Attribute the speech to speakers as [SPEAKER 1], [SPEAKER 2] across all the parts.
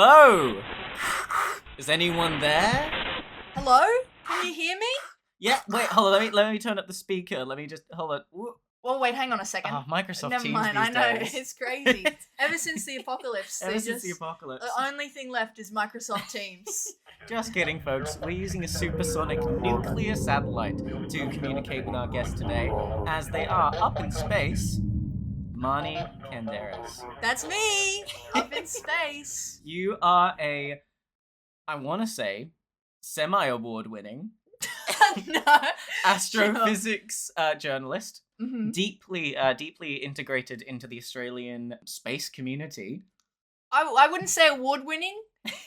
[SPEAKER 1] Hello? Is anyone there?
[SPEAKER 2] Hello? Can you hear me?
[SPEAKER 1] Yeah, wait, hold on, let me turn up the speaker. Let me just, hold on.
[SPEAKER 2] Well, wait, hang on a second.
[SPEAKER 1] Oh, Microsoft
[SPEAKER 2] Never
[SPEAKER 1] Teams
[SPEAKER 2] mind,
[SPEAKER 1] these
[SPEAKER 2] I know,
[SPEAKER 1] days.
[SPEAKER 2] it's crazy. Ever since the apocalypse,
[SPEAKER 1] Ever since the apocalypse.
[SPEAKER 2] the only thing left is Microsoft Teams.
[SPEAKER 1] Just kidding, folks. We're using a supersonic nuclear satellite to communicate with our guests today, as they are up in space. Marnie Kenderes.
[SPEAKER 2] That's me! Up in space.
[SPEAKER 1] You are a, I want to say, semi-award-winning
[SPEAKER 2] No.
[SPEAKER 1] astrophysics journalist,
[SPEAKER 2] Mhm.
[SPEAKER 1] deeply integrated into the Australian space community.
[SPEAKER 2] I wouldn't say award winning,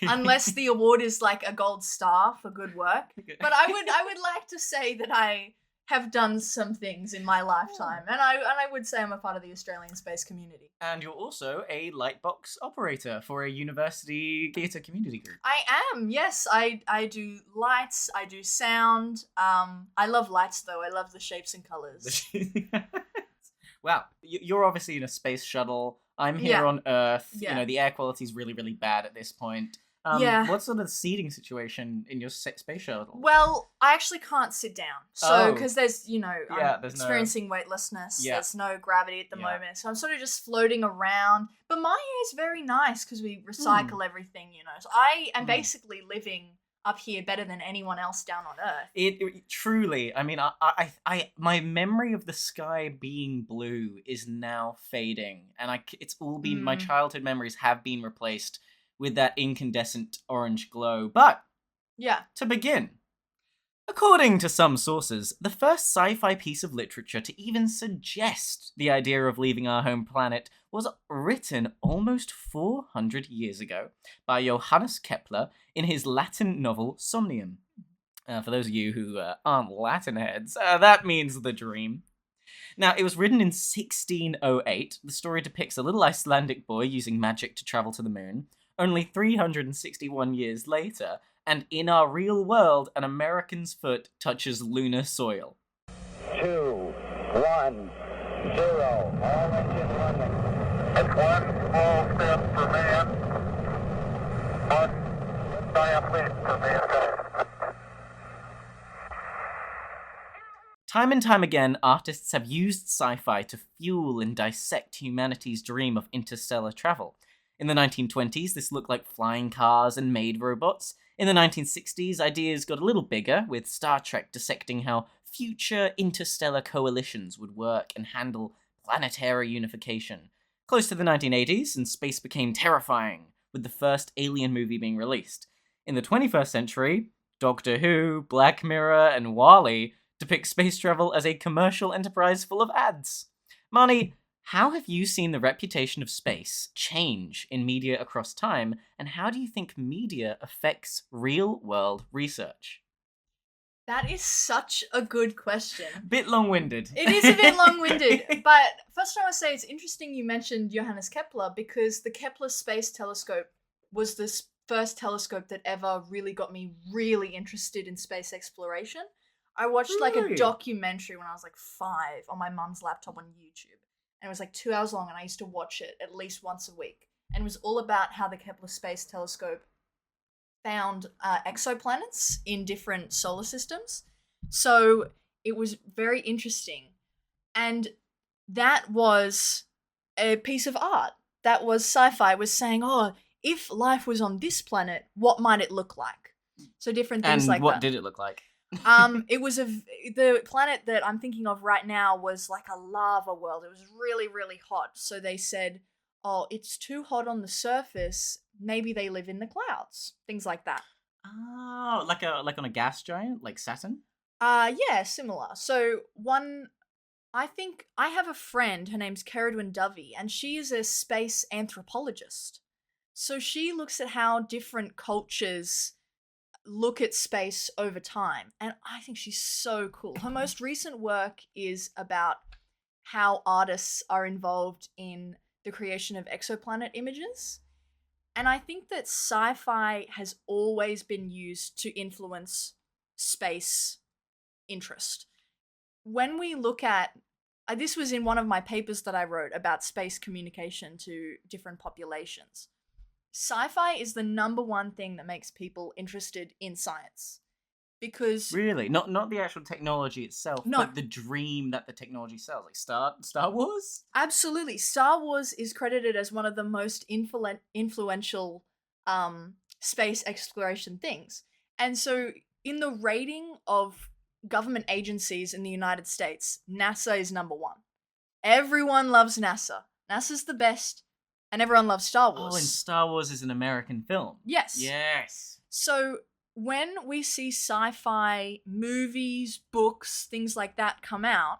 [SPEAKER 2] unless the award is like a gold star for good work. But I would like to say that I have done some things in my lifetime, and I would say I'm a part of the Australian space community.
[SPEAKER 1] And you're also a lightbox operator for a university theatre community group.
[SPEAKER 2] I am, yes. I do lights, I do sound. I love lights though. I love the shapes and colours.
[SPEAKER 1] Wow, you're obviously in a space shuttle. I'm here
[SPEAKER 2] Yeah.
[SPEAKER 1] on Earth.
[SPEAKER 2] Yeah.
[SPEAKER 1] You know, the air quality's really, really bad at this point.
[SPEAKER 2] Yeah.
[SPEAKER 1] What's sort of the seating situation in your space shuttle?
[SPEAKER 2] Well, I actually can't sit down. So,
[SPEAKER 1] Oh.
[SPEAKER 2] because there's, I'm
[SPEAKER 1] there's no-
[SPEAKER 2] experiencing weightlessness.
[SPEAKER 1] Yeah.
[SPEAKER 2] There's no gravity at the
[SPEAKER 1] Yeah.
[SPEAKER 2] moment. So I'm sort of just floating around. But my air is very nice because we recycle everything, So I am basically living up here better than anyone else down on Earth.
[SPEAKER 1] It truly, I mean, my memory of the sky being blue is now fading, and it's all been, my childhood memories have been replaced with that incandescent orange glow. But
[SPEAKER 2] Yeah.
[SPEAKER 1] to begin, according to some sources, the first sci-fi piece of literature to even suggest the idea of leaving our home planet was written almost 400 years ago by Johannes Kepler in his Latin novel Somnium. For those of you who aren't Latin heads, that means the dream. Now, it was written in 1608. The story depicts a little Icelandic boy using magic to travel to the moon. Only 361 years later, and in our real world, an American's foot touches lunar soil.
[SPEAKER 3] 2, 1, 0. All engine running. It's one small step for man, one giant leap for mankind.
[SPEAKER 1] Time and time again, artists have used sci-fi to fuel and dissect humanity's dream of interstellar travel. In the 1920s, this looked like flying cars and maid robots. In the 1960s, ideas got a little bigger, with Star Trek dissecting how future interstellar coalitions would work and handle planetary unification. Close to the 1980s, and space became terrifying, with the first Alien movie being released. In the 21st century, Doctor Who, Black Mirror, and WALL-E depict space travel as a commercial enterprise full of ads. Marnie, how have you seen the reputation of space change in media across time, and how do you think media affects real-world research?
[SPEAKER 2] That is such a good question.
[SPEAKER 1] Bit long-winded.
[SPEAKER 2] It is a bit long-winded, but first I want to say it's interesting you mentioned Johannes Kepler, because the Kepler Space Telescope was the first telescope that ever really got me really interested in space exploration. I watched like a
[SPEAKER 1] Really?
[SPEAKER 2] documentary when I was like 5 on my mum's laptop on YouTube. And it was like 2 hours long, and I used to watch it at least once a week. And it was all about how the Kepler Space Telescope found exoplanets in different solar systems. So it was very interesting. And that was a piece of art. That was sci-fi, was saying, oh, if life was on this planet, what might it look like? So different things
[SPEAKER 1] And
[SPEAKER 2] like
[SPEAKER 1] what
[SPEAKER 2] that.
[SPEAKER 1] did it look like?
[SPEAKER 2] It was the planet that I'm thinking of right now was like a lava world. It was really, really hot. So they said, oh, it's too hot on the surface. Maybe they live in the clouds. Things like that.
[SPEAKER 1] Oh, like on a gas giant, like Saturn?
[SPEAKER 2] Yeah, similar. So I think I have a friend, her name's Keridwen Dovey, and she is a space anthropologist. So she looks at how different cultures look at space over time, and I think she's so cool. Her most recent work is about how artists are involved in the creation of exoplanet images, and I think that sci-fi has always been used to influence space interest. When we look at this was in one of my papers that I wrote about space communication to different populations. Sci-fi is the number one thing that makes people interested in science. Because
[SPEAKER 1] Really? Not the actual technology itself,
[SPEAKER 2] No.
[SPEAKER 1] but the dream that the technology sells. Like Star Wars?
[SPEAKER 2] absolutely, Star Wars is credited as one of the most influential space exploration things. And so in the rating of government agencies in the United States, NASA is number one. Everyone loves NASA. NASA's the best, and everyone loves Star Wars.
[SPEAKER 1] Oh, and Star Wars is an American film.
[SPEAKER 2] Yes.
[SPEAKER 1] Yes.
[SPEAKER 2] So when we see sci-fi movies, books, things like that come out,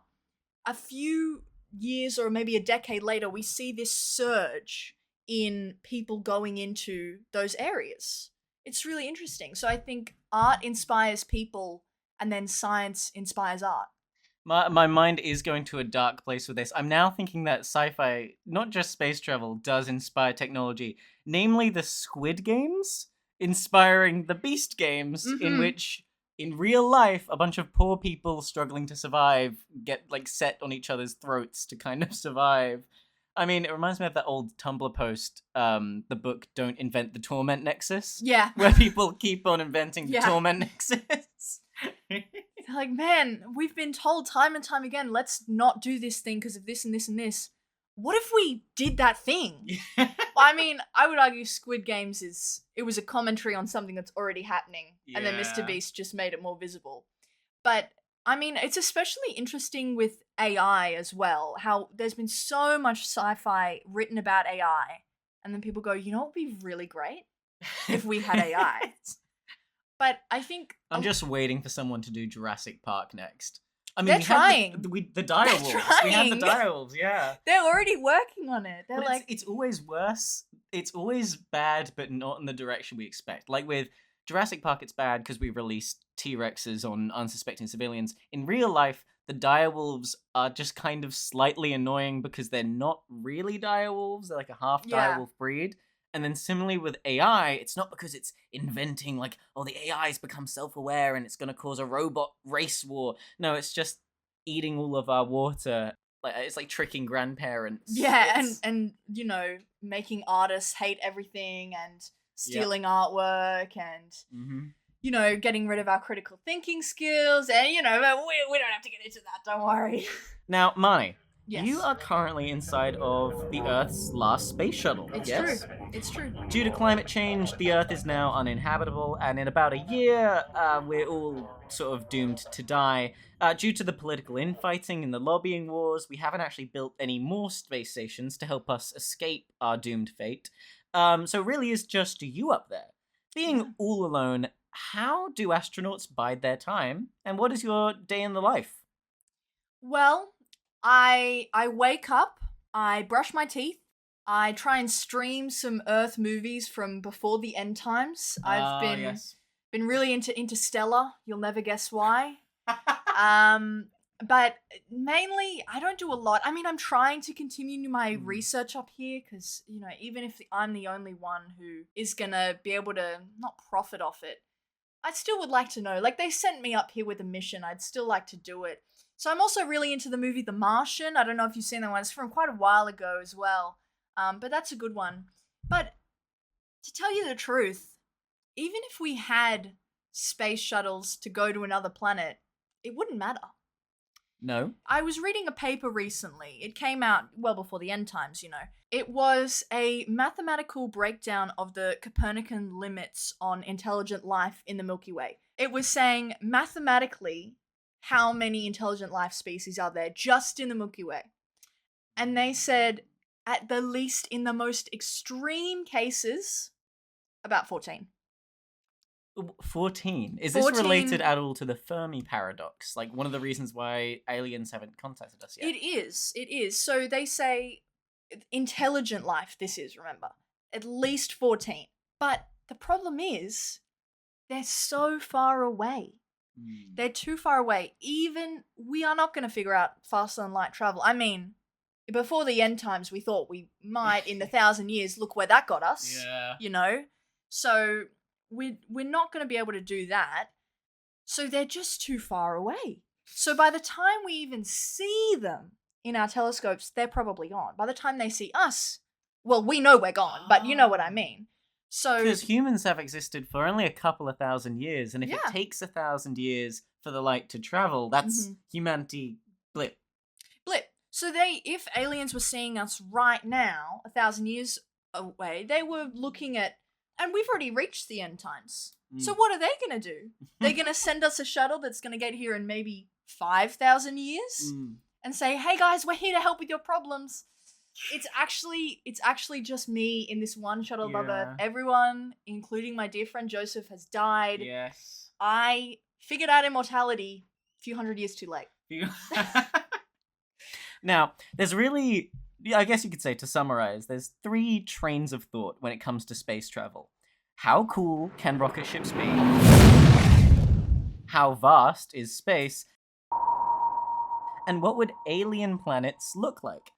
[SPEAKER 2] a few years or maybe a decade later, we see this surge in people going into those areas. It's really interesting. So I think art inspires people, and then science inspires art.
[SPEAKER 1] My mind is going to a dark place with this. I'm now thinking that sci-fi, not just space travel, does inspire technology, namely the Squid Games, inspiring the Beast Games, in
[SPEAKER 2] Mhm.
[SPEAKER 1] which, in real life, a bunch of poor people struggling to survive get, like, set on each other's throats to kind of survive. I mean, it reminds me of that old Tumblr post, the book Don't Invent the Torment Nexus,
[SPEAKER 2] Yeah.
[SPEAKER 1] where people keep on inventing the
[SPEAKER 2] Yeah.
[SPEAKER 1] Torment Nexus.
[SPEAKER 2] They're like, man, we've been told time and time again, let's not do this thing because of this and this and this. What if we did that thing? I mean, I would argue Squid Games it was a commentary on something that's already happening, and then Mr.
[SPEAKER 1] Yeah.
[SPEAKER 2] Beast just made it more visible. But I mean, it's especially interesting with AI as well, how there's been so much sci-fi written about AI, and then people go, you know what would be really great? If we had AI. But I think
[SPEAKER 1] I'm just waiting for someone to do Jurassic Park next. I mean,
[SPEAKER 2] They're
[SPEAKER 1] we
[SPEAKER 2] trying.
[SPEAKER 1] had the direwolves. We had the
[SPEAKER 2] trying.
[SPEAKER 1] direwolves, yeah.
[SPEAKER 2] they're already working on it. They're
[SPEAKER 1] But
[SPEAKER 2] like,
[SPEAKER 1] it's always worse. It's always bad, but not in the direction we expect. Like with Jurassic Park, it's bad because we released T-Rexes on unsuspecting civilians. In real life, the direwolves are just kind of slightly annoying because they're not really direwolves. They're like a half
[SPEAKER 2] Yeah.
[SPEAKER 1] direwolf breed. And then similarly with AI, it's not because it's inventing like, oh, the AI's become self-aware and it's going to cause a robot race war. No, it's just eating all of our water. Like it's like tricking grandparents.
[SPEAKER 2] yeah,
[SPEAKER 1] It's-
[SPEAKER 2] and you know, making artists hate everything and stealing artwork and
[SPEAKER 1] Mhm.
[SPEAKER 2] you know, getting rid of our critical thinking skills, and you know, but we don't have to get into that. Don't worry.
[SPEAKER 1] Now, Marnie,
[SPEAKER 2] Yes.
[SPEAKER 1] you are currently inside of the Earth's last space shuttle.
[SPEAKER 2] It's
[SPEAKER 1] yes?
[SPEAKER 2] true. It's true.
[SPEAKER 1] Due to climate change, the Earth is now uninhabitable, and in about a year, we're all sort of doomed to die. Due to the political infighting and the lobbying wars, we haven't actually built any more space stations to help us escape our doomed fate. So really is just you up there. Being
[SPEAKER 2] Yeah.
[SPEAKER 1] all alone, how do astronauts bide their time, and what is your day in the life?
[SPEAKER 2] Well, I wake up, I brush my teeth, I try and stream some Earth movies from before the end times. I've been really into Interstellar. You'll never guess why. But mainly I don't do a lot. I mean, I'm trying to continue my research up here because, you know, even if I'm the only one who is gonna be able to not profit off it, I still would like to know. Like, they sent me up here with a mission. I'd still like to do it. So I'm also really into the movie The Martian. I don't know if you've seen that one. It's from quite a while ago as well. But that's a good one. But to tell you the truth, even if we had space shuttles to go to another planet, it wouldn't matter.
[SPEAKER 1] No?
[SPEAKER 2] I was reading a paper recently. It came out well before the end times, you know. It was a mathematical breakdown of the Copernican limits on intelligent life in the Milky Way. It was saying mathematically how many intelligent life species are there just in the Milky Way. And they said, at the least in the most extreme cases, about 14.
[SPEAKER 1] 14. Is this
[SPEAKER 2] 14.
[SPEAKER 1] related at all to the Fermi paradox? Like one of the reasons why aliens haven't contacted us yet?
[SPEAKER 2] It is. So they say intelligent life, this is, remember. At least 14. But the problem is, they're so far away. They're too far away. Even we are not going to figure out faster than light travel. I mean, before the end times, we thought we might in 1,000 years. Look where that got us.
[SPEAKER 1] Yeah.
[SPEAKER 2] You know? So we're not going to be able to do that. So they're just too far away. So by the time we even see them in our telescopes, they're probably gone. By the time they see us, well, we know we're gone, but you know what I mean. So
[SPEAKER 1] Because humans have existed for only a couple of thousand years, and if it
[SPEAKER 2] Yeah.
[SPEAKER 1] takes 1,000 years for the light to travel, that's humanity blip.
[SPEAKER 2] So if aliens were seeing us right now, 1,000 years away, they were looking at, and we've already reached the end times. So what are they gonna do? They're gonna send us a shuttle that's gonna get here in maybe 5,000 years and say, "Hey guys, we're here to help with your problems." It's actually just me in this one shuttle above Earth. Everyone, including my dear friend Joseph, has died.
[SPEAKER 1] Yes.
[SPEAKER 2] I figured out immortality a few hundred years too late.
[SPEAKER 1] Now, there's really, I guess you could say, to summarize, there's 3 trains of thought when it comes to space travel. How cool can rocket ships be? How vast is space? And what would alien planets look like?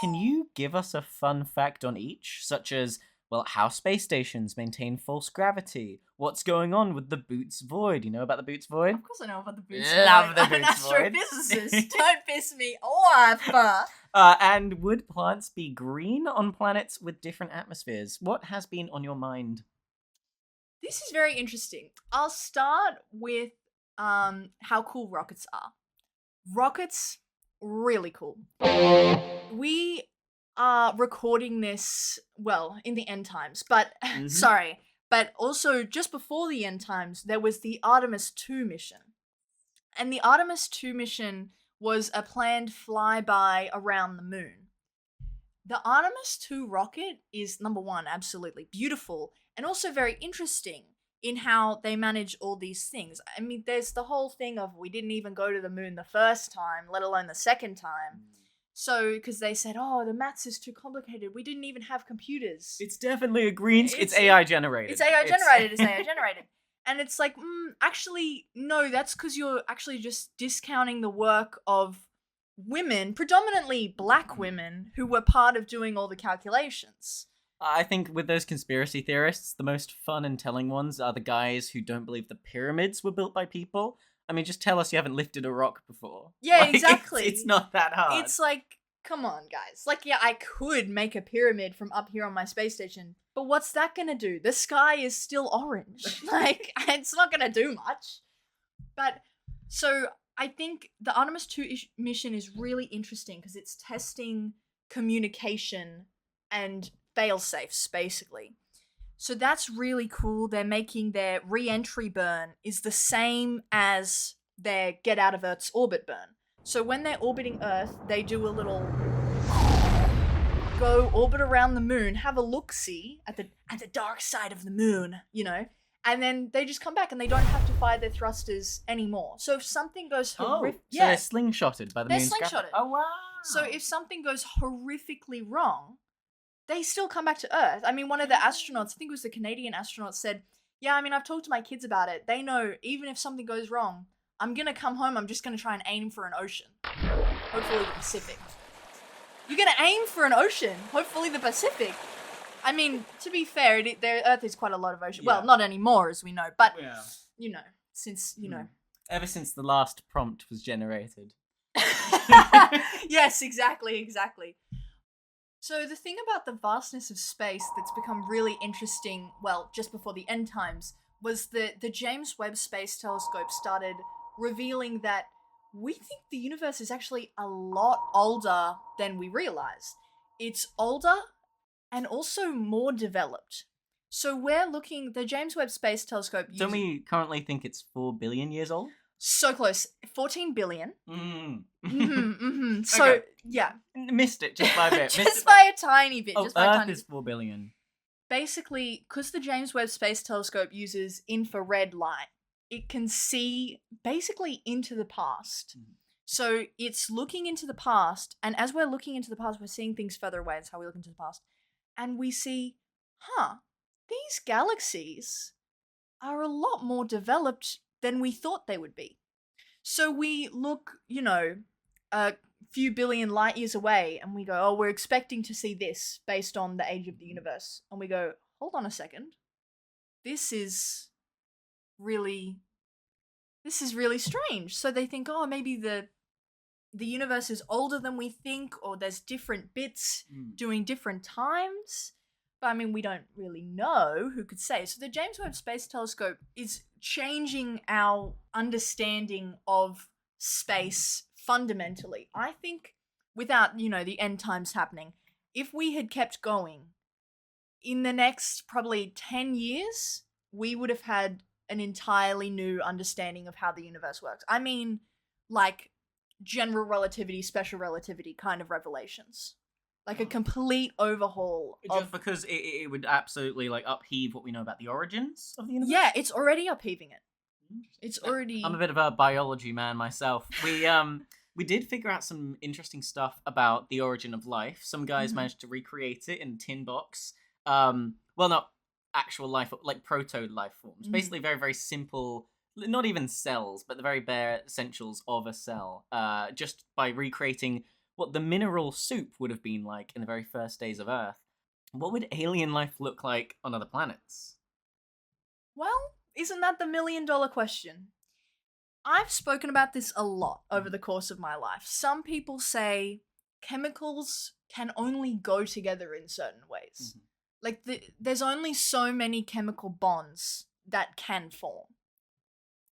[SPEAKER 1] Can you give us a fun fact on each, such as, well, how space stations maintain false gravity? What's going on with the Boots Void? You know about the Boots Void?
[SPEAKER 2] Of course I know about the Boots
[SPEAKER 1] Love
[SPEAKER 2] Void.
[SPEAKER 1] the
[SPEAKER 2] I'm an
[SPEAKER 1] Boots Void.
[SPEAKER 2] astrophysicist. Don't piss me off.
[SPEAKER 1] And would plants be green on planets with different atmospheres? What has been on your mind?
[SPEAKER 2] This is very interesting. I'll start with how cool rockets are. Rockets, really cool. We are recording this, well, in the end times, but sorry. But also, just before the end times, there was the Artemis 2 mission. And the Artemis 2 mission was a planned flyby around the moon. The Artemis 2 rocket is, number one, absolutely beautiful, and also very interesting in how they manage all these things. I mean, there's the whole thing of we didn't even go to the moon the first time, let alone the second time. So, because they said, oh, the maths is too complicated. We didn't even have computers.
[SPEAKER 1] It's definitely a green... It's AI generated.
[SPEAKER 2] It's AI generated. It's AI generated. And it's like, actually, no, that's because you're actually just discounting the work of women, predominantly black women, who were part of doing all the calculations.
[SPEAKER 1] I think with those conspiracy theorists, the most fun and telling ones are the guys who don't believe the pyramids were built by people. I mean, just tell us you haven't lifted a rock before.
[SPEAKER 2] Yeah, exactly.
[SPEAKER 1] It's not that hard.
[SPEAKER 2] It's like, come on, guys. Like, yeah, I could make a pyramid from up here on my space station, but what's that gonna do? The sky is still orange. Like, it's not gonna do much. But, so, I think the Artemis 2 mission is really interesting because it's testing communication and fail-safes, basically. So that's really cool. They're making their re-entry burn is the same as their get out of Earth's orbit burn. So when they're orbiting Earth, they do a little go orbit around the moon, have a look-see at the dark side of the moon, you know, and then they just come back and they don't have to fire their thrusters anymore. So if something goes horrific,
[SPEAKER 1] so they're slingshotted by the moon's gravity.
[SPEAKER 2] slingshotted.
[SPEAKER 1] Oh wow!
[SPEAKER 2] So if something goes horrifically wrong, they still come back to Earth. I mean, one of the astronauts, I think it was the Canadian astronaut, said, yeah, I mean, I've talked to my kids about it. They know even if something goes wrong, I'm going to come home, I'm just going to try and aim for an ocean. Hopefully the Pacific. You're going to aim for an ocean? Hopefully the Pacific. I mean, to be fair, Earth is quite a lot of ocean. Yeah. Well, not anymore, as we know, but, you know, since, you know.
[SPEAKER 1] Ever since the last prompt was generated.
[SPEAKER 2] Yes, exactly. So the thing about the vastness of space that's become really interesting, well, just before the end times, was that the James Webb Space Telescope started revealing that we think the universe is actually a lot older than we realized. It's older and also more developed. So we're looking, the James Webb Space Telescope...
[SPEAKER 1] Don't we currently think it's 4 billion years old?
[SPEAKER 2] So close. 14 billion. So,
[SPEAKER 1] okay.
[SPEAKER 2] Yeah.
[SPEAKER 1] Missed it just by a bit.
[SPEAKER 2] Just by a tiny bit.
[SPEAKER 1] Oh,
[SPEAKER 2] just by
[SPEAKER 1] Earth
[SPEAKER 2] a tiny
[SPEAKER 1] is 4 billion.
[SPEAKER 2] Basically, because the James Webb Space Telescope uses infrared light, it can see basically into the past. So it's looking into the past, and as we're looking into the past, we're seeing things further away. That's how we look into the past. And we see, these galaxies are a lot more developed than we thought they would be. So we look, you know, a few billion light years away and we go, oh, we're expecting to see this based on the age of the universe. And we go, hold on a second. This is really strange. So they think, oh, maybe the universe is older than we think, or there's different bits doing different times. But I mean, we don't really know. Who could say? So the James Webb Space Telescope is changing our understanding of space fundamentally. I think without, the end times happening, if we had kept going, in the next probably 10 years, we would have had an entirely new understanding of how the universe works. I mean, like general relativity, special relativity kind of revelations. Like a complete overhaul
[SPEAKER 1] Just because it would absolutely like upheave what we know about the origins of the universe?
[SPEAKER 2] Yeah, it's already upheaving it. It's already...
[SPEAKER 1] I'm a bit of a biology man myself. We did figure out some interesting stuff about the origin of life. Some guys managed to recreate it in a tin box. Well, not actual life, like proto-life forms. Basically very, very simple, not even cells, but the very bare essentials of a cell. Just by recreating what the mineral soup would have been like in the very first days of Earth. What would alien life look like on other planets?
[SPEAKER 2] Well, isn't that the $1 million question? I've spoken about this a lot over the course of my life. Some people say chemicals can only go together in certain ways. Like, there's only so many chemical bonds that can form.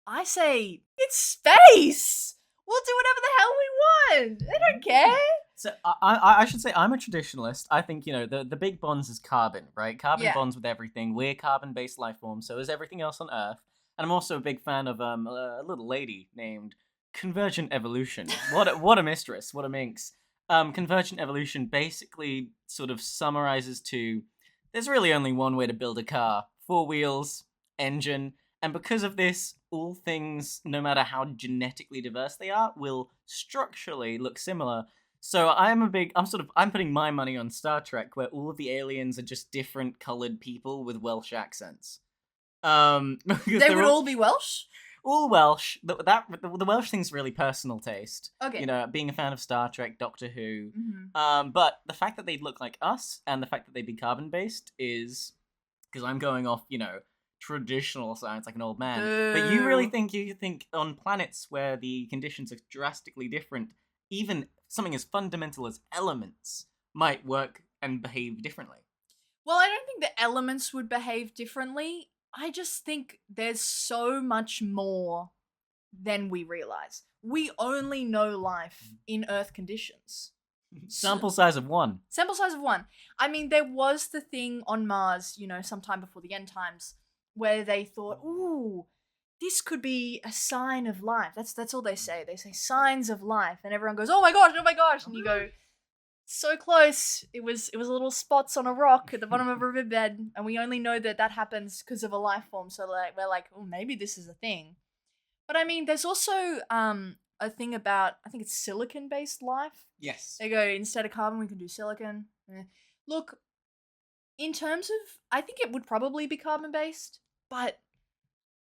[SPEAKER 2] I say, it's space! We'll do whatever the hell we want! I don't care!
[SPEAKER 1] So I should say I'm a traditionalist. I think, the big bonds is carbon, right? Carbon bonds with everything. We're carbon-based life forms, so is everything else on Earth. And I'm also a big fan of a little lady named Convergent Evolution. What a mistress, what a minx. Convergent Evolution basically sort of summarizes to, there's really only one way to build a car. 4 wheels, engine, and because of this, all things, no matter how genetically diverse they are, will structurally look similar. So I'm putting my money on Star Trek, where all of the aliens are just different colored people with Welsh accents.
[SPEAKER 2] They would all be Welsh?
[SPEAKER 1] All Welsh. The Welsh thing's really personal taste.
[SPEAKER 2] Okay.
[SPEAKER 1] Being a fan of Star Trek, Doctor Who. But the fact that they'd look like us, and the fact that they'd be carbon-based is, because I'm going off, traditional science like an old man. But you really think on planets where the conditions are drastically different, even something as fundamental as elements might work and behave differently?
[SPEAKER 2] Well, I don't think the elements would behave differently. I just think there's so much more than we realize. We only know life in Earth conditions.
[SPEAKER 1] Sample size of 1.
[SPEAKER 2] Sample size of 1. I mean, there was the thing on Mars, sometime before the end times, where they thought, ooh, this could be a sign of life. That's all they say. They say signs of life, and everyone goes, oh my gosh, and you go, so close. It was little spots on a rock at the bottom of a riverbed, and we only know that happens because of a life form. So we're like, oh, maybe this is a thing. But I mean, there's also a thing about, I think it's silicon-based life.
[SPEAKER 1] Yes.
[SPEAKER 2] They go, instead of carbon, we can do silicon. Look, in terms of, I think it would probably be carbon-based, but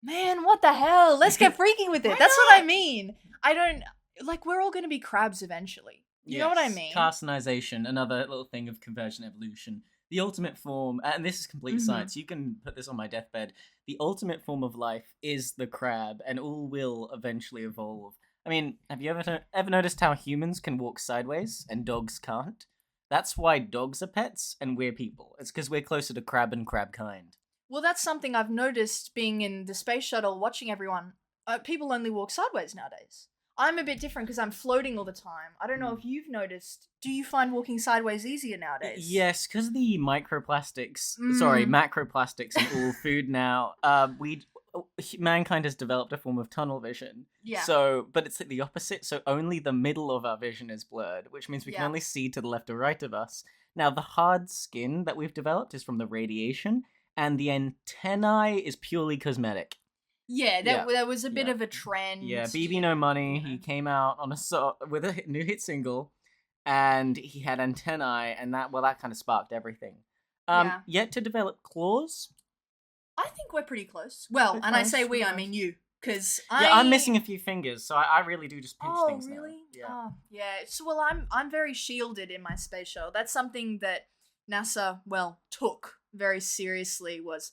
[SPEAKER 2] man, what the hell? Let's get freaky with it. That's what I mean. I don't, we're all going to be crabs eventually. You know what I mean?
[SPEAKER 1] Carcinization, another little thing of convergent evolution. The ultimate form, and this is complete science, you can put this on my deathbed, the ultimate form of life is the crab, and all will eventually evolve. I mean, have you ever noticed how humans can walk sideways, and dogs can't? That's why dogs are pets, and we're people. It's because we're closer to crab and crab kind.
[SPEAKER 2] Well, that's something I've noticed being in the space shuttle, watching everyone. People only walk sideways nowadays. I'm a bit different because I'm floating all the time. I don't know if you've noticed. Do you find walking sideways easier nowadays?
[SPEAKER 1] Yes, because of the macroplastics in all food now, mankind has developed a form of tunnel vision.
[SPEAKER 2] Yeah.
[SPEAKER 1] But it's like the opposite. So only the middle of our vision is blurred, which means we can only see to the left or right of us. Now, the hard skin that we've developed is from the radiation, and the antennae is purely cosmetic.
[SPEAKER 2] Yeah, there was a bit of a trend.
[SPEAKER 1] Yeah, BB No Money, he came out on with a new hit single, and he had antennae, and that kind of sparked everything. Yet to develop claws?
[SPEAKER 2] I think we're pretty close. Well, and I say we, I mean you. Because
[SPEAKER 1] I'm missing a few fingers, so I really do just pinch things now.
[SPEAKER 2] Oh, really? Yeah. Yeah. So, well, I'm very shielded in my space shuttle. That's something that NASA, took very seriously, was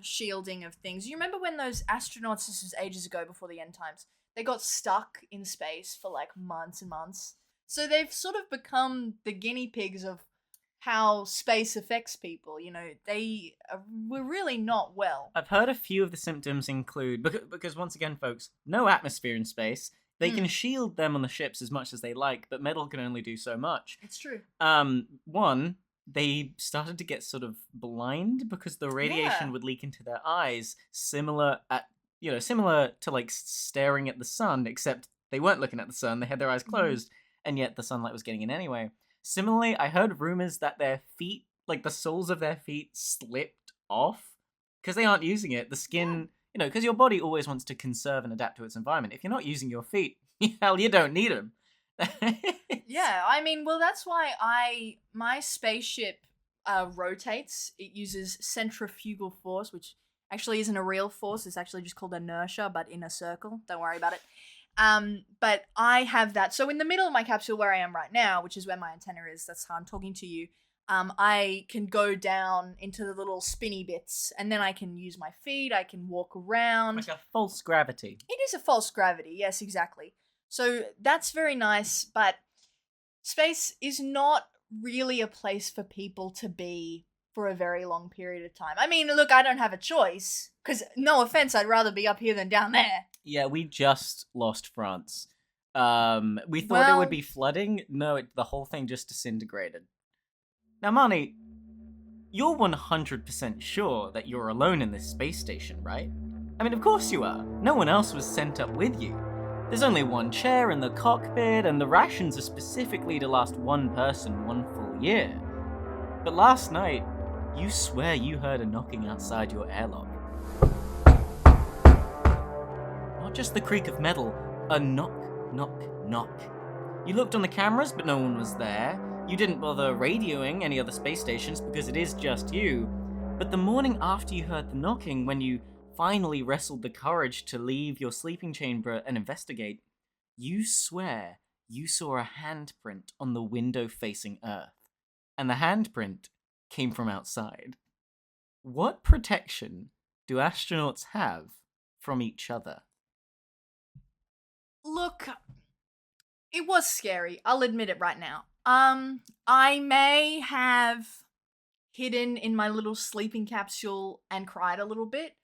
[SPEAKER 2] shielding of things. You remember when those astronauts, this was ages ago before the end times, they got stuck in space for months and months. So they've sort of become the guinea pigs of how space affects people. We're really not well.
[SPEAKER 1] I've heard a few of the symptoms include, because once again, folks, no atmosphere in space. They can shield them on the ships as much as they like, but metal can only do so much.
[SPEAKER 2] It's true.
[SPEAKER 1] One, they started to get sort of blind because the radiation would leak into their eyes, similar to like staring at the sun, except they weren't looking at the sun, they had their eyes closed, and yet the sunlight was getting in anyway. Similarly, I heard rumors that their feet, like the soles of their feet, slipped off because they aren't using it. The skin, because your body always wants to conserve and adapt to its environment. If you're not using your feet, hell, you don't need them.
[SPEAKER 2] Yeah, I mean, well, that's why my spaceship rotates. It uses centrifugal force, which actually isn't a real force. It's actually just called inertia, but in a circle. Don't worry about it. But I have that. So in the middle of my capsule where I am right now, which is where my antenna is, that's how I'm talking to you, I can go down into the little spinny bits, and then I can use my feet, I can walk around.
[SPEAKER 1] Like a false gravity.
[SPEAKER 2] It is a false gravity, yes, exactly. So that's very nice, but space is not really a place for people to be for a very long period of time. I mean, look, I don't have a choice, because no offense, I'd rather be up here than down there.
[SPEAKER 1] Yeah, we just lost France. We thought it would be flooding. No, the whole thing just disintegrated. Now, Marnie, you're 100% sure that you're alone in this space station, right? I mean, of course you are. No one else was sent up with you. There's only one chair in the cockpit, and the rations are specifically to last one person 1 full year. But last night, you swear you heard a knocking outside your airlock. Not just the creak of metal, a knock, knock, knock. You looked on the cameras, but no one was there. You didn't bother radioing any other space stations because it is just you. But the morning after you heard the knocking, when you finally wrestled the courage to leave your sleeping chamber and investigate, you swear you saw a handprint on the window facing Earth. And the handprint came from outside. What protection do astronauts have from each other?
[SPEAKER 2] Look, it was scary. I'll admit it right now. I may have hidden in my little sleeping capsule and cried a little bit.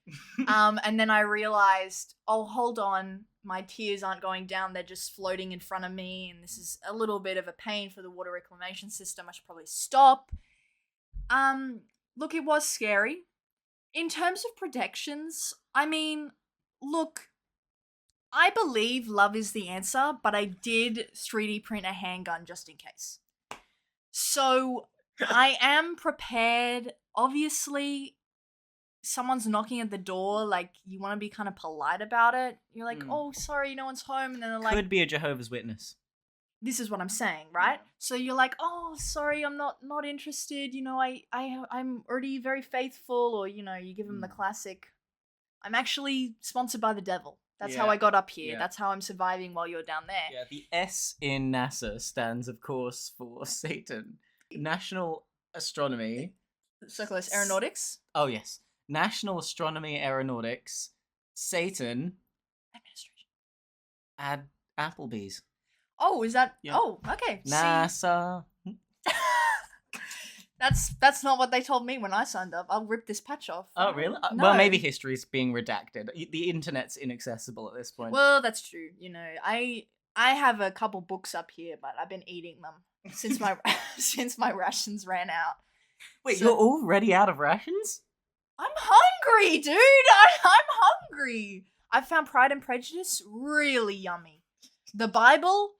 [SPEAKER 2] And then I realized, oh, hold on, my tears aren't going down, they're just floating in front of me, and this is a little bit of a pain for the water reclamation system. I should probably stop. Look, it was scary. In terms of protections, I mean, look, I believe love is the answer, but I did 3D print a handgun just in case. So I am prepared. Obviously, someone's knocking at the door, like, you want to be kind of polite about it. You're like, oh, sorry, no one's home. And then they're like...
[SPEAKER 1] Could be a Jehovah's Witness.
[SPEAKER 2] This is what I'm saying, right? So you're like, oh, sorry, I'm not interested. I'm already very faithful. Or, you give them the classic, I'm actually sponsored by the devil. That's how I got up here. Yeah. That's how I'm surviving while you're down there.
[SPEAKER 1] Yeah, the S in NASA stands, of course, for Satan. National Astronomy.
[SPEAKER 2] Circulus Aeronautics.
[SPEAKER 1] Oh, yes. National Astronomy Aeronautics. Satan.
[SPEAKER 2] Administration.
[SPEAKER 1] Applebee's.
[SPEAKER 2] Oh, is that...
[SPEAKER 1] Yeah.
[SPEAKER 2] Oh, okay.
[SPEAKER 1] NASA.
[SPEAKER 2] That's not what they told me when I signed up. I'll rip this patch off.
[SPEAKER 1] Oh, really?
[SPEAKER 2] No.
[SPEAKER 1] Well, maybe history's being redacted. The internet's inaccessible at this point.
[SPEAKER 2] Well, that's true. I have a couple books up here, but I've been eating them since my since my rations ran out.
[SPEAKER 1] Wait, you're already out of rations?
[SPEAKER 2] I'm hungry, dude. I'm hungry. I found Pride and Prejudice really yummy. The Bible,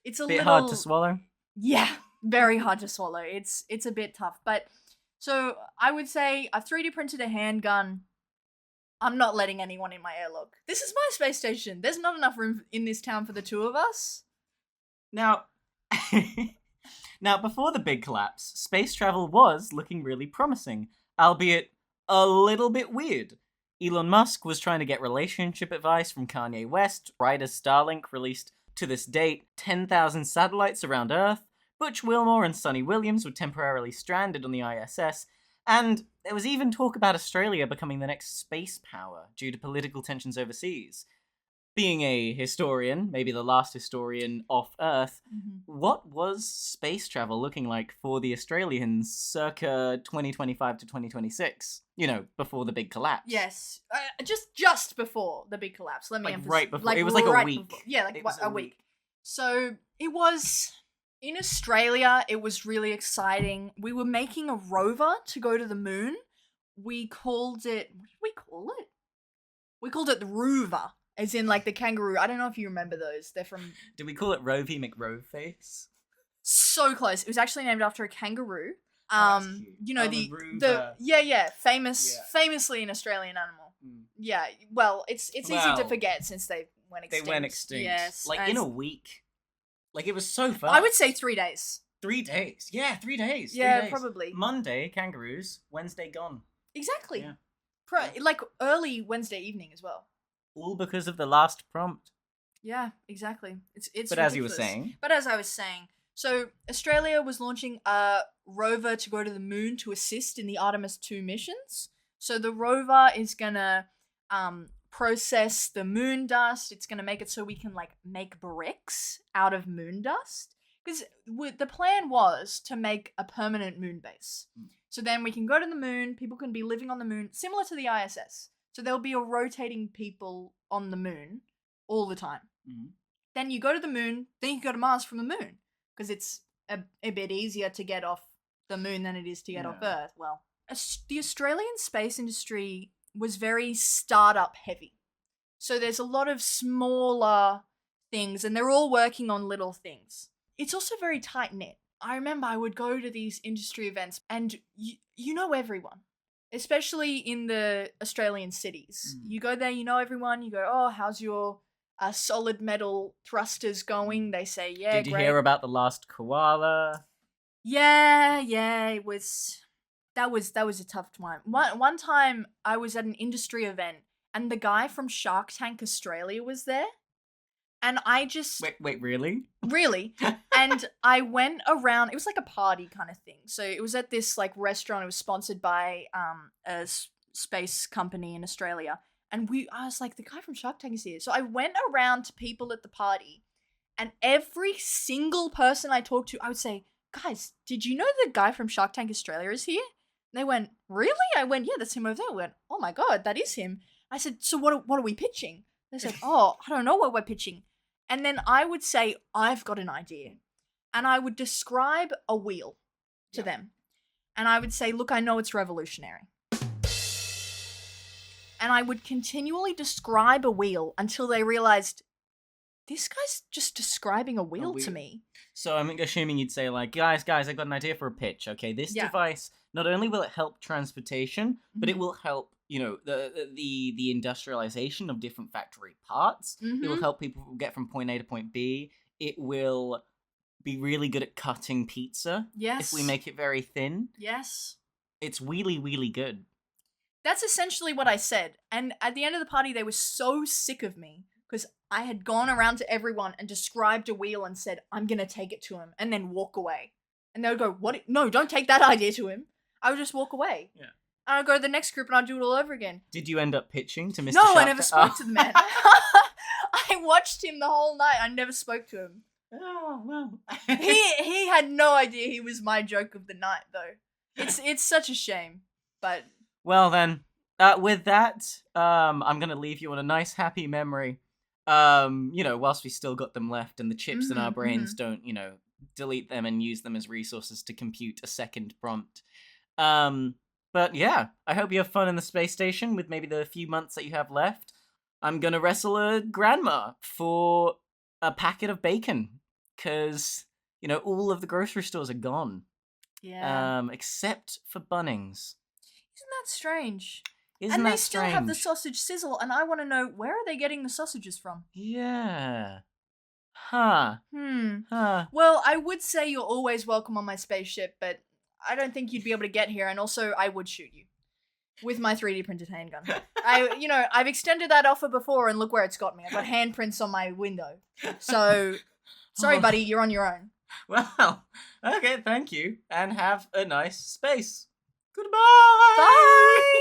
[SPEAKER 2] it's a
[SPEAKER 1] bit hard to swallow.
[SPEAKER 2] Yeah. Very hard to swallow. It's a bit tough. But so I would say I've 3D printed a handgun. I'm not letting anyone in my airlock. This is my space station. There's not enough room in this town for the two of us.
[SPEAKER 1] Now, before the big collapse, space travel was looking really promising, albeit a little bit weird. Elon Musk was trying to get relationship advice from Kanye West. Ryder Starlink released, to this date, 10,000 satellites around Earth. Butch Wilmore and Sonny Williams were temporarily stranded on the ISS, and there was even talk about Australia becoming the next space power due to political tensions overseas. being a historian, maybe the last historian off Earth, what was space travel looking like for the Australians circa 2025 to 2026? You know, before the big collapse.
[SPEAKER 2] Yes, just before the big collapse. Let me
[SPEAKER 1] Like
[SPEAKER 2] emphasize.
[SPEAKER 1] right before. It was like a week.
[SPEAKER 2] Before. Yeah, like
[SPEAKER 1] It was
[SPEAKER 2] a week. So it was in Australia. It was really exciting. We were making a rover to go to the moon. We called it. What did we call it? We called it the Rover, as in like the kangaroo. I don't know if you remember those. They're from.
[SPEAKER 1] Did we call it Rovey McRoveface?
[SPEAKER 2] So close. It was actually named after a kangaroo.
[SPEAKER 1] That's cute.
[SPEAKER 2] You know,
[SPEAKER 1] the
[SPEAKER 2] famously an Australian animal. Yeah, well, it's easy to forget since they went extinct.
[SPEAKER 1] They went extinct.
[SPEAKER 2] Yes,
[SPEAKER 1] like in a week. Like it was so fast.
[SPEAKER 2] I would say 3 days.
[SPEAKER 1] 3 days. Yeah, 3 days.
[SPEAKER 2] Yeah,
[SPEAKER 1] 3 days.
[SPEAKER 2] probably.
[SPEAKER 1] Monday kangaroos, Wednesday gone.
[SPEAKER 2] Exactly.
[SPEAKER 1] Yeah.
[SPEAKER 2] Like early Wednesday evening as well.
[SPEAKER 1] All because of the last prompt.
[SPEAKER 2] Yeah, exactly. It's
[SPEAKER 1] But as you were saying.
[SPEAKER 2] But as I was saying, so Australia was launching a rover to go to the moon to assist in the Artemis 2 missions. So the rover is gonna process the moon dust. It's gonna make it so we can like make bricks out of moon dust. Because the plan was to make a permanent moon base. So then we can go to the moon, people can be living on the moon, similar to the ISS. So there'll be a rotating people on the moon all the time. Then you go to the moon, then you go to Mars from the moon. Because it's a bit easier to get off the moon than it is to get off Earth. Well, the Australian space industry was very startup heavy. So there's a lot of smaller things, and they're all working on little things. It's also very tight-knit. I remember I would go to these industry events, and you know everyone, especially in the Australian cities. You go there, you know everyone, you go, oh, how's your solid metal thrusters going? They say, yeah,
[SPEAKER 1] Did you hear about the last koala?
[SPEAKER 2] Yeah, it was... That was a tough time. One time I was at an industry event, and the guy from Shark Tank Australia was there. And I just...
[SPEAKER 1] Wait, really?
[SPEAKER 2] Really. And I went around... It was like a party kind of thing. So it was at this like restaurant. It was sponsored by a space company in Australia. And I was like, the guy from Shark Tank is here. So I went around to people at the party. And every single person I talked to, I would say, guys, did you know the guy from Shark Tank Australia is here? And they went, really? I went, yeah, that's him over there. I went, oh my God, that is him. I said, so what are we pitching? They said, oh, I don't know what we're pitching. And then I would say, I've got an idea. And I would describe a wheel to them. And I would say, look, I know it's revolutionary. And I would continually describe a wheel until they realized, this guy's just describing a wheel to me.
[SPEAKER 1] So I'm assuming you'd say like, guys, I got an idea for a pitch. Okay, this device, not only will it help transportation, but it will help, you know, the industrialization of different factory parts. It will help people get from point A to point B. It will be really good at cutting pizza.
[SPEAKER 2] Yes.
[SPEAKER 1] If we make it very thin.
[SPEAKER 2] Yes.
[SPEAKER 1] It's really good.
[SPEAKER 2] That's essentially what I said. And at the end of the party, they were so sick of me because I had gone around to everyone and described a wheel and said, I'm going to take it to him, and then walk away. And they would go, what? No, don't take that idea to him. I would just walk away. Yeah. And I'd go to the next group and I'd do it all over again.
[SPEAKER 1] Did you end up pitching to Mr.
[SPEAKER 2] No,
[SPEAKER 1] Shark?
[SPEAKER 2] I never spoke to the man. I watched him the whole night. I never spoke to him.
[SPEAKER 1] Oh, well.
[SPEAKER 2] He had no idea he was my joke of the night, though. It's such a shame, but...
[SPEAKER 1] Well then, with that, I'm gonna leave you on a nice happy memory. You know, whilst we still got them left and the chips in our brains don't, you know, delete them and use them as resources to compute a second prompt. But yeah, I hope you have fun in the space station with maybe the few months that you have left. I'm gonna wrestle a grandma for a packet of bacon, because, you know, all of the grocery stores are gone.
[SPEAKER 2] Yeah.
[SPEAKER 1] Except for Bunnings.
[SPEAKER 2] Isn't that strange?
[SPEAKER 1] And they
[SPEAKER 2] still have the sausage sizzle, and I want to know, where are they getting the sausages from?
[SPEAKER 1] Yeah. Huh.
[SPEAKER 2] Well, I would say you're always welcome on my spaceship, but I don't think you'd be able to get here, and also I would shoot you with my 3D printed handgun. I've extended that offer before, and look where it's got me. I've got handprints on my window. So, sorry, buddy, you're on your own.
[SPEAKER 1] Well, okay, thank you, and have a nice space. Goodbye!
[SPEAKER 2] Bye!